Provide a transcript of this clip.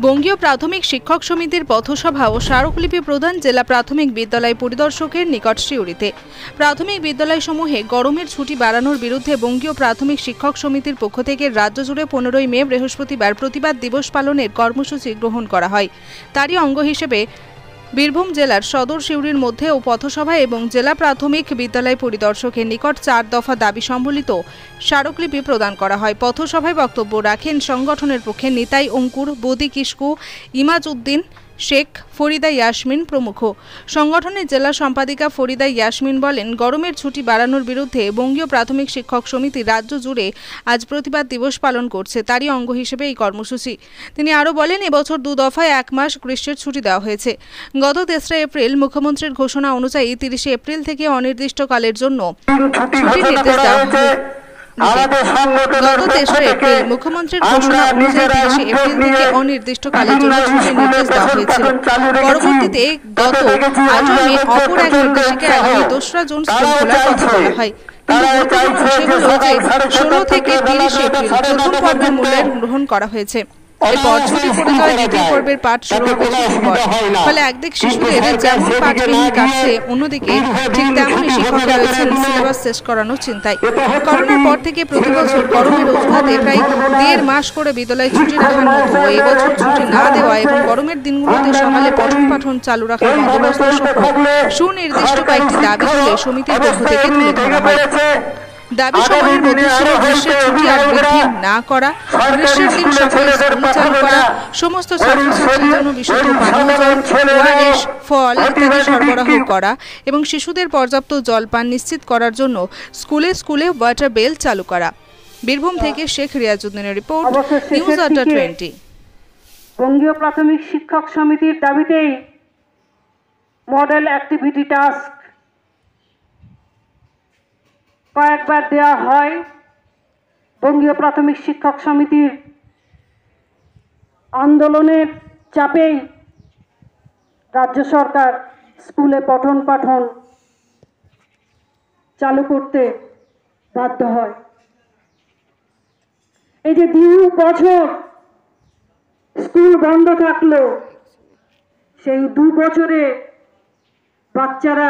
বঙ্গীয় প্রাথমিক শিক্ষক সমিতির পথসভা ও স্মারকলিপি প্রদান জেলা প্রাথমিক বিদ্যালয় পরিদর্শকের নিকট সিউড়িতে। প্রাথমিক বিদ্যালয়সমূহে গরমের ছুটি বাড়ানোর বিরুদ্ধে বঙ্গীয় প্রাথমিক শিক্ষক সমিতির পক্ষ থেকে রাজ্য জুড়ে 15ই মে বৃহস্পতিবার প্রতিবাদ দিবস পালনের কর্মসূচি গ্রহণ করা হয়। তারই অঙ্গ হিসেবে বীরভূম জেলার সদর সিউড়ির মধ্যে ও পথসভা এবং জেলা প্রাথমিক বিদ্যালয় পরিদর্শকের নিকট 4 দফা দাবি সম্বলিত স্মারকলিপি প্রদান করা হয়। পথসভায় বক্তব্য রাখেন সংগঠনের পক্ষে নিতাই অঙ্কুর, বদি কিস্কু, ইমাজ উদ্দিন শেখ, ফরিদা ইয়াসমিন প্রমুখ। সংগঠনের জেলা সম্পাদিকা ফরিদা ইয়াসমিন বলেন, গরমের ছুটি বাড়ানোর বিরুদ্ধে বঙ্গীয় প্রাথমিক শিক্ষক সমিতি রাজ্য জুড়ে আজ প্রতিবাদ দিবস পালন করছে, তারই অঙ্গ হিসেবে এই কর্মসূচি। তিনি আরও বলেন, এবছর 2 দফায় 1 মাস গ্রীষ্মের ছুটি দেওয়া হয়েছে। গত 3রা এপ্রিল মুখ্যমন্ত্রীর ঘোষণা অনুযায়ী 30শে এপ্রিল থেকে অনির্দিষ্টকালের জন্য ছুটির নির্দেশ দেওয়া হয়। গত 3রা এপ্রিল মুখ্যমন্ত্রীর ঘোষণা অনুযায়ী 30শে এপ্রিল থেকে অনির্দিষ্টকালের জন্য ছুটির নির্দেশ দেওয়া হয়েছিল। পরবর্তীতে গত 8 মে অপর এক নির্দেশিকা আগামী 2রা জুন স্কুল খোলার কথা বলা হয়। কিন্তু গুরুত্বপূর্ণ বিষয় হল যে 16 থেকে 30শে এপ্রিল প্রথম পর্বের মূল্যায়ন গ্রহণ করা হয়েছে। এরপর ছুটি পড়ে যাওয়ায় দ্বিতীয় পর্বের পাঠ শুরু হবে ছুটির পর। ফলে একদিক শিশুদের যেমন পাঠবিহীন কাটছে, অন্যদিকে ঠিক তেমনই শিক্ষকরা রয়েছেন সিলেবাস শেষ করানোর চিন্তায়। করোনার পর থেকে প্রতি বছর গরমের অজুহাতে প্রায় 1.5 মাস করে বিদ্যালয়ে ছুটি রাখার মতো এবছর ছুটি না দেওয়া এবং গরমের দিনগুলোতে সকালে পঠন পাঠন চালু রাখার বন্দোবস্ত সহ সুনির্দিষ্ট কয়েকটি দাবি তুলে সমিতির পক্ষ থেকে তুলে ধরা হয়। দাবি সময়ের মধ্যে ছিল গ্রীষ্মের ছুটি আর বৃদ্ধি না করা, গ্রীষ্মের দিন সকালে স্কুল চালু করা, সমস্ত ছাত্রছাত্রীর জন্য বিশুদ্ধ পানীয় জল, ওআরএস, ফল ইত্যাদি সরবরাহ করা এবং শিশুদের পর্যাপ্ত জল পান নিশ্চিত করার জন্য স্কুলে স্কুলে ওয়াটার বেল চালু করা। বীরভূম থেকে শেখ রিয়াজউদ্দিনের রিপোর্ট, নিউজ আড্ডা 20। বঙ্গীয় প্রাথমিক শিক্ষক সমিতির দাবিতেই মডেল অ্যাক্টিভিটি টাস্ক কয়েকবার দেওয়া হয়। বঙ্গীয় প্রাথমিক শিক্ষক সমিতির আন্দোলনের চাপেই রাজ্য সরকার স্কুলে পঠন পাঠন চালু করতে বাধ্য হয়। এই যে 2 বছর স্কুল বন্ধ থাকলো, সেই 2 বছরে বাচ্চারা